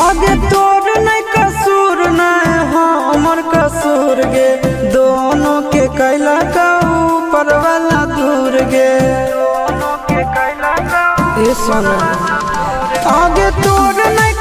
आगे तोर नहीं कसूर नहीं हमर कसूर गे दोनों के कैला का ऊपर वाला दूर गे ये सुन आगे तोर नहीं